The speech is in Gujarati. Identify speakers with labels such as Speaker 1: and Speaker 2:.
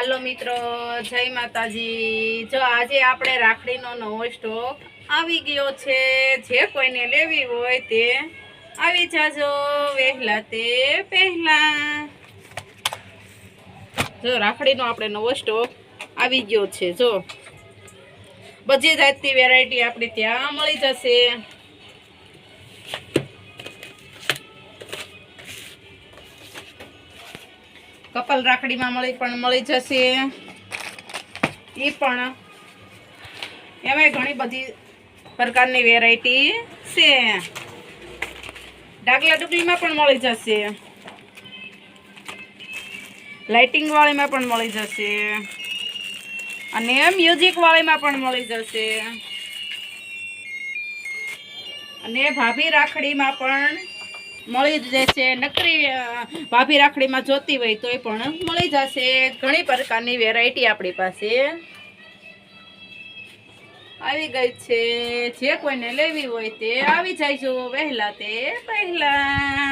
Speaker 1: હાલો મિત્રો, જય માતાજી। જો આજે આપણે રાખડીનો નવો સ્ટોક આવી ગયો છે। જે કોઈને લેવી હોય તે આવી જાજો વહેલા તે પહેલા। જો રાખડીનો આપણે નવો સ્ટોક આવી ગયો છે। જો બધી જાતની વેરાયટી આપણે ત્યાં મળી જશે। કપલ રાખડીમાં મળી જશે। એ પણ એમાં ઘણી બધી પ્રકારની વેરાયટી છે। ડાગલા ડુગલીમાં પણ મળી જશે, લાઇટિંગ વાળીમાં પણ મળી જશે અને મ્યુઝિક વાળીમાં પણ મળી જશે અને ભાભી રાખડીમાં પણ મળી જશે। નકરી ભાભી રાખડીમાં જોતી હોય તો એ પણ મળી જશે। ઘણી પ્રકારની વેરાયટી આપણી પાસે આવી ગઈ છે। જે કોઈને લેવી હોય તે આવી જાયજો વહેલા તે પહેલા।